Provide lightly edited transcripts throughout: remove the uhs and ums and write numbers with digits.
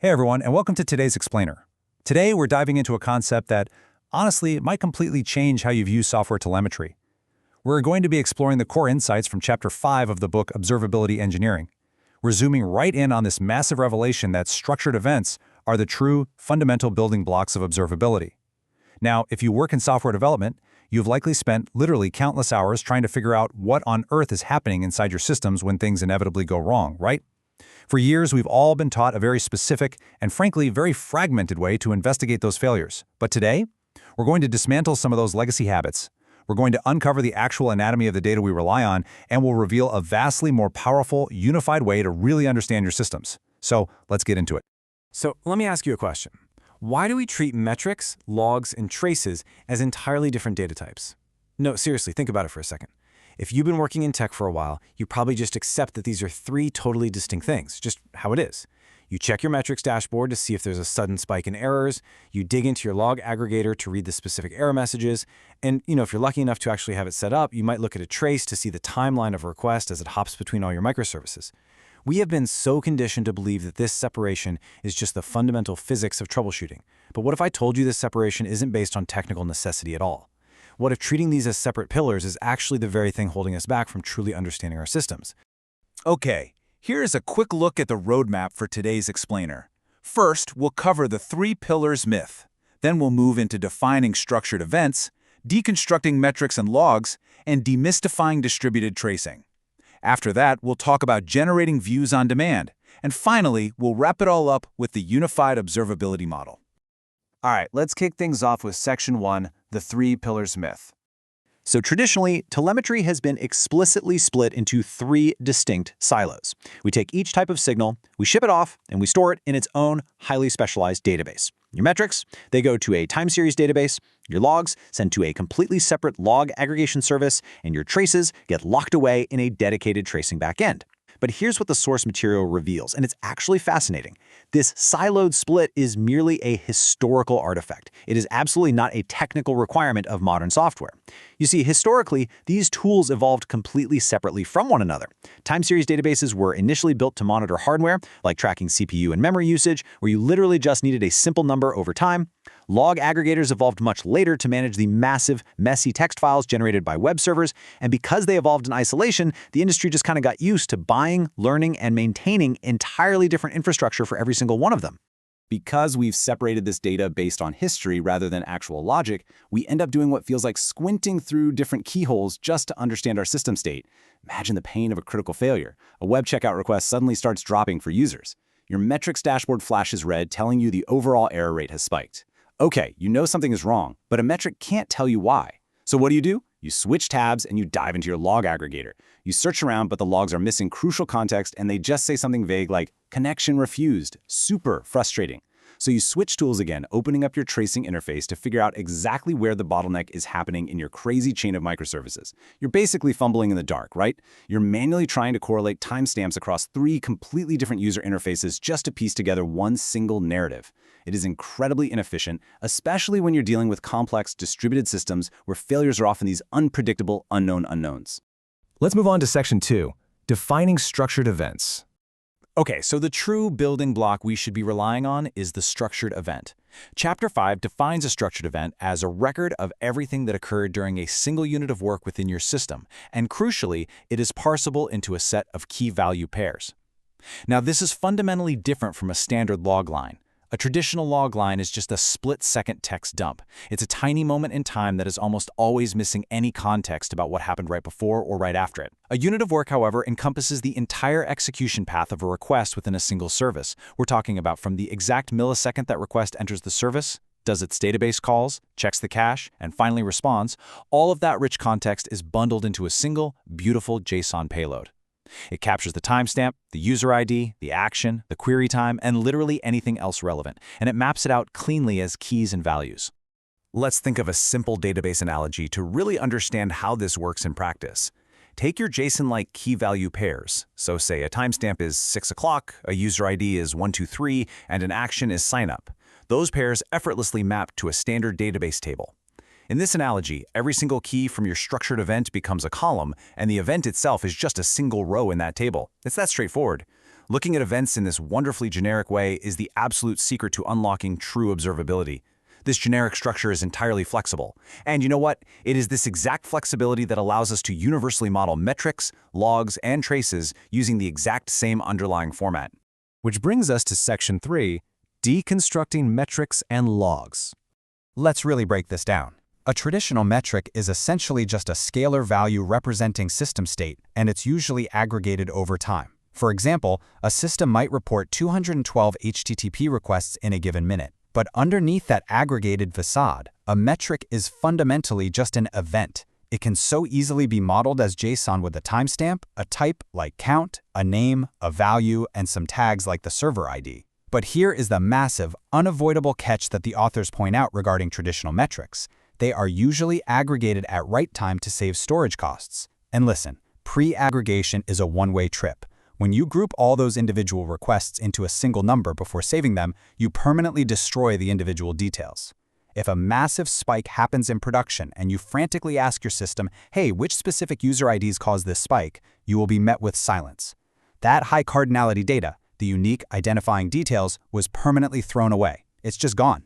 Hey everyone, and welcome to today's Explainer. Today we're diving into a concept that, honestly, might completely change how you view software telemetry. We're going to be exploring the core insights from Chapter 5 of the book Observability Engineering. We're zooming right in on this massive revelation that structured events are the true, fundamental building blocks of observability. Now, if you work in software development, you've likely spent literally countless hours trying to figure out what on earth is happening inside your systems when things inevitably go wrong, right? For years, we've all been taught a very specific and frankly very fragmented way to investigate those failures. But today, we're going to dismantle some of those legacy habits. We're going to uncover the actual anatomy of the data we rely on, and we'll reveal a vastly more powerful, unified way to really understand your systems. So let's get into it. So let me ask you a question. Why do we treat metrics, logs, and traces as entirely different data types? No, seriously, think about it for a second. If you've been working in tech for a while, you probably just accept that these are three totally distinct things, just how it is. You check your metrics dashboard to see if there's a sudden spike in errors, you dig into your log aggregator to read the specific error messages, and if you're lucky enough to actually have it set up, you might look at a trace to see the timeline of a request as it hops between all your microservices. We have been so conditioned to believe that this separation is just the fundamental physics of troubleshooting. But what if I told you this separation isn't based on technical necessity at all? What if treating these as separate pillars is actually the very thing holding us back from truly understanding our systems? Okay, here is a quick look at the roadmap for today's Explainer. First, we'll cover the three pillars myth. Then we'll move into defining structured events, deconstructing metrics and logs, and demystifying distributed tracing. After that, we'll talk about generating views on demand. And finally, we'll wrap it all up with the unified observability model. All right, let's kick things off with Section 1, the three pillars myth. So traditionally, telemetry has been explicitly split into three distinct silos. We take each type of signal, we ship it off, and we store it in its own highly specialized database. Your metrics, they go to a time series database, your logs send to a completely separate log aggregation service, and your traces get locked away in a dedicated tracing backend. But here's what the source material reveals, and it's actually fascinating. This siloed split is merely a historical artifact. It is absolutely not a technical requirement of modern software. You see, historically, these tools evolved completely separately from one another. Time series databases were initially built to monitor hardware, like tracking CPU and memory usage, where you literally just needed a simple number over time. Log aggregators evolved much later to manage the massive, messy text files generated by web servers, and because they evolved in isolation, the industry just kind of got used to buying, learning, and maintaining entirely different infrastructure for every single one of them. Because we've separated this data based on history rather than actual logic, we end up doing what feels like squinting through different keyholes just to understand our system state. Imagine the pain of a critical failure. A web checkout request suddenly starts dropping for users. Your metrics dashboard flashes red, telling you the overall error rate has spiked. Okay, you know something is wrong, but a metric can't tell you why. So what do? You switch tabs and you dive into your log aggregator. You search around, but the logs are missing crucial context and they just say something vague like, connection refused. Super frustrating. So you switch tools again, opening up your tracing interface to figure out exactly where the bottleneck is happening in your crazy chain of microservices. You're basically fumbling in the dark, right? You're manually trying to correlate timestamps across three completely different user interfaces just to piece together one single narrative. It is incredibly inefficient, especially when you're dealing with complex distributed systems where failures are often these unpredictable unknown unknowns. Let's move on to Section 2, defining structured events. Okay, so the true building block we should be relying on is the structured event. Chapter 5 defines a structured event as a record of everything that occurred during a single unit of work within your system, and crucially, it is parsable into a set of key value pairs. Now, this is fundamentally different from a standard log line. A traditional log line is just a split-second text dump. It's a tiny moment in time that is almost always missing any context about what happened right before or right after it. A unit of work, however, encompasses the entire execution path of a request within a single service. We're talking about from the exact millisecond that request enters the service, does its database calls, checks the cache, and finally responds. All of that rich context is bundled into a single, beautiful JSON payload. It captures the timestamp, the user ID, the action, the query time, and literally anything else relevant, and it maps it out cleanly as keys and values. Let's think of a simple database analogy to really understand how this works in practice. Take your JSON-like key-value pairs. So say a timestamp is 6 o'clock, a user ID is 123, and an action is sign-up. Those pairs effortlessly map to a standard database table. In this analogy, every single key from your structured event becomes a column, and the event itself is just a single row in that table. It's that straightforward. Looking at events in this wonderfully generic way is the absolute secret to unlocking true observability. This generic structure is entirely flexible. And you know what? It is this exact flexibility that allows us to universally model metrics, logs, and traces using the exact same underlying format. Which brings us to Section 3, Deconstructing Metrics and Logs. Let's really break this down. A traditional metric is essentially just a scalar value representing system state, and it's usually aggregated over time. For example, a system might report 212 HTTP requests in a given minute. But underneath that aggregated facade, a metric is fundamentally just an event. It can so easily be modeled as JSON with a timestamp, a type like count, a name, a value, and some tags like the server ID. But here is the massive, unavoidable catch that the authors point out regarding traditional metrics. They are usually aggregated at write time to save storage costs. And listen, pre-aggregation is a one-way trip. When you group all those individual requests into a single number before saving them, you permanently destroy the individual details. If a massive spike happens in production and you frantically ask your system, hey, which specific user IDs caused this spike, you will be met with silence. That high cardinality data, the unique identifying details, was permanently thrown away. It's just gone.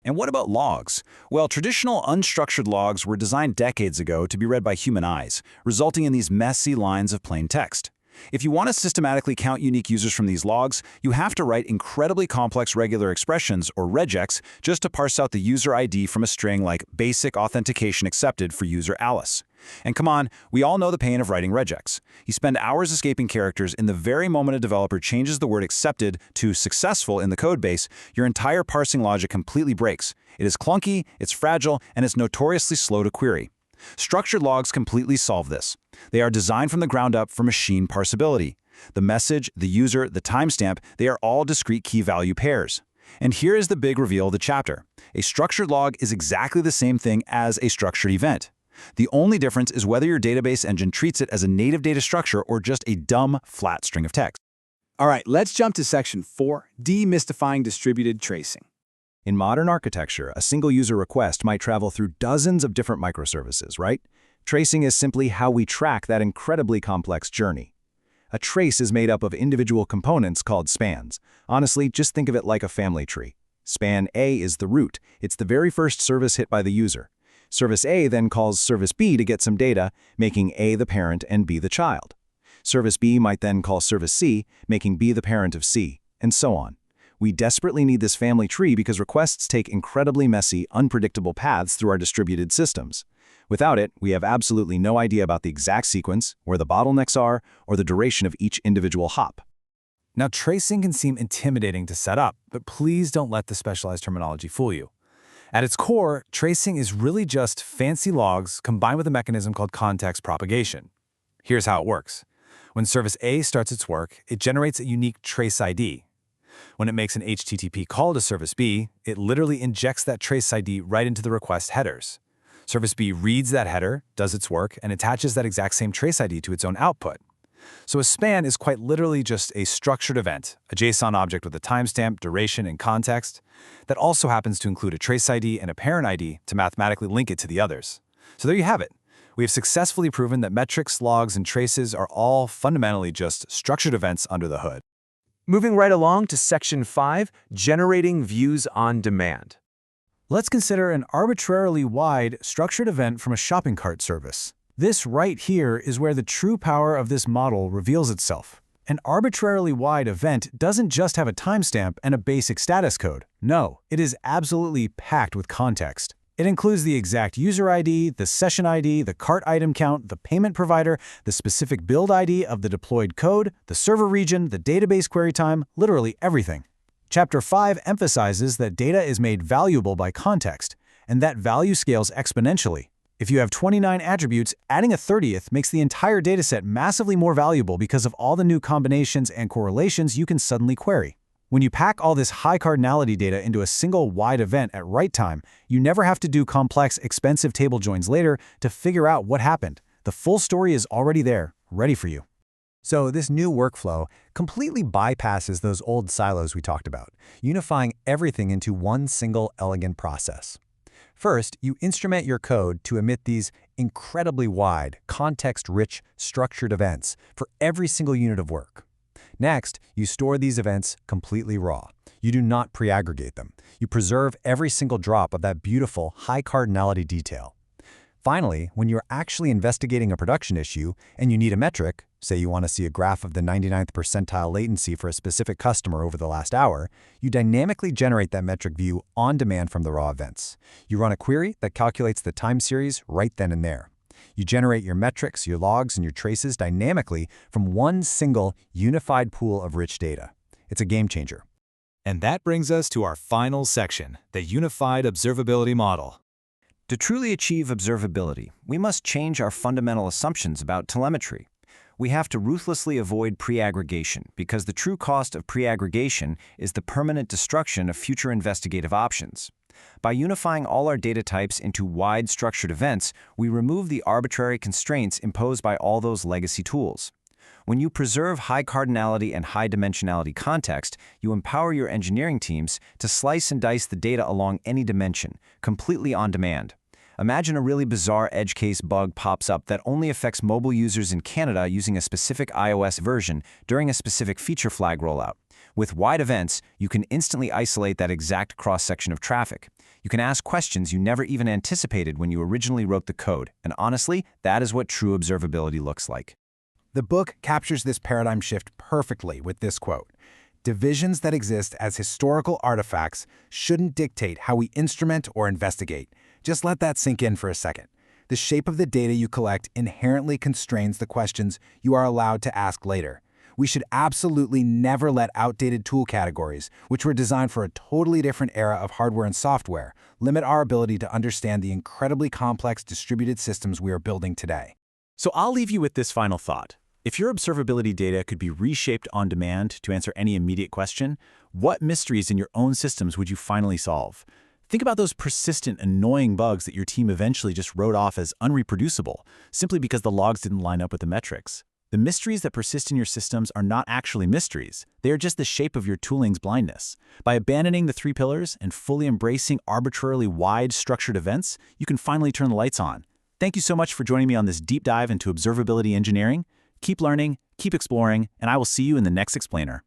And what about logs? Well, traditional unstructured logs were designed decades ago to be read by human eyes, resulting in these messy lines of plain text. If you want to systematically count unique users from these logs, you have to write incredibly complex regular expressions, or regex, just to parse out the user ID from a string like basic authentication accepted for user Alice. And come on, we all know the pain of writing regex. You spend hours escaping characters in the very moment a developer changes the word accepted to successful in the codebase, your entire parsing logic completely breaks. It is clunky, it's fragile, and it's notoriously slow to query. Structured logs completely solve this. They are designed from the ground up for machine parsability. The message, the user, the timestamp, they are all discrete key value pairs. And here is the big reveal of the chapter. A structured log is exactly the same thing as a structured event. The only difference is whether your database engine treats it as a native data structure or just a dumb, flat string of text. All right, let's jump to Section 4, Demystifying Distributed Tracing. In modern architecture, a single user request might travel through dozens of different microservices, right? Tracing is simply how we track that incredibly complex journey. A trace is made up of individual components called spans. Honestly, just think of it like a family tree. Span A is the root. It's the very first service hit by the user. Service A then calls Service B to get some data, making A the parent and B the child. Service B might then call Service C, making B the parent of C, and so on. We desperately need this family tree because requests take incredibly messy, unpredictable paths through our distributed systems. Without it, we have absolutely no idea about the exact sequence, where the bottlenecks are, or the duration of each individual hop. Now, tracing can seem intimidating to set up, but please don't let the specialized terminology fool you. At its core, tracing is really just fancy logs combined with a mechanism called context propagation. Here's how it works. When Service A starts its work, it generates a unique trace ID. When it makes an HTTP call to Service B, it literally injects that trace ID right into the request headers. Service B reads that header, does its work, and attaches that exact same trace ID to its own output. So a span is quite literally just a structured event, a JSON object with a timestamp, duration, and context, that also happens to include a trace ID and a parent ID to mathematically link it to the others. So there you have it. We have successfully proven that metrics, logs, and traces are all fundamentally just structured events under the hood. Moving right along to Section 5, Generating Views on Demand. Let's consider an arbitrarily wide, structured event from a shopping cart service. This right here is where the true power of this model reveals itself. An arbitrarily wide event doesn't just have a timestamp and a basic status code. No, it is absolutely packed with context. It includes the exact user ID, the session ID, the cart item count, the payment provider, the specific build ID of the deployed code, the server region, the database query time, literally everything. Chapter 5 emphasizes that data is made valuable by context, and that value scales exponentially. If you have 29 attributes, adding a 30th makes the entire dataset massively more valuable because of all the new combinations and correlations you can suddenly query. When you pack all this high cardinality data into a single wide event at write time, you never have to do complex, expensive table joins later to figure out what happened. The full story is already there, ready for you. So this new workflow completely bypasses those old silos we talked about, unifying everything into one single elegant process. First, you instrument your code to emit these incredibly wide, context-rich, structured events for every single unit of work. Next, you store these events completely raw. You do not pre-aggregate them. You preserve every single drop of that beautiful, high cardinality detail. Finally, when you're actually investigating a production issue and you need a metric, say you want to see a graph of the 99th percentile latency for a specific customer over the last hour, you dynamically generate that metric view on demand from the raw events. You run a query that calculates the time series right then and there. You generate your metrics, your logs, and your traces dynamically from one single, unified pool of rich data. It's a game changer. And that brings us to our final section, the Unified Observability Model. To truly achieve observability, we must change our fundamental assumptions about telemetry. We have to ruthlessly avoid pre-aggregation because the true cost of pre-aggregation is the permanent destruction of future investigative options. By unifying all our data types into wide structured events, we remove the arbitrary constraints imposed by all those legacy tools. When you preserve high cardinality and high dimensionality context, you empower your engineering teams to slice and dice the data along any dimension, completely on demand. Imagine a really bizarre edge case bug pops up that only affects mobile users in Canada using a specific iOS version during a specific feature flag rollout. With wide events, you can instantly isolate that exact cross-section of traffic. You can ask questions you never even anticipated when you originally wrote the code, and honestly, that is what true observability looks like. The book captures this paradigm shift perfectly with this quote: "Divisions that exist as historical artifacts shouldn't dictate how we instrument or investigate." Just let that sink in for a second. The shape of the data you collect inherently constrains the questions you are allowed to ask later. We should absolutely never let outdated tool categories, which were designed for a totally different era of hardware and software, limit our ability to understand the incredibly complex distributed systems we are building today. So I'll leave you with this final thought. If your observability data could be reshaped on demand to answer any immediate question, what mysteries in your own systems would you finally solve? Think about those persistent, annoying bugs that your team eventually just wrote off as unreproducible, simply because the logs didn't line up with the metrics. The mysteries that persist in your systems are not actually mysteries. They are just the shape of your tooling's blindness. By abandoning the three pillars and fully embracing arbitrarily wide structured events, you can finally turn the lights on. Thank you so much for joining me on this deep dive into observability engineering. Keep learning, keep exploring, and I will see you in the next explainer.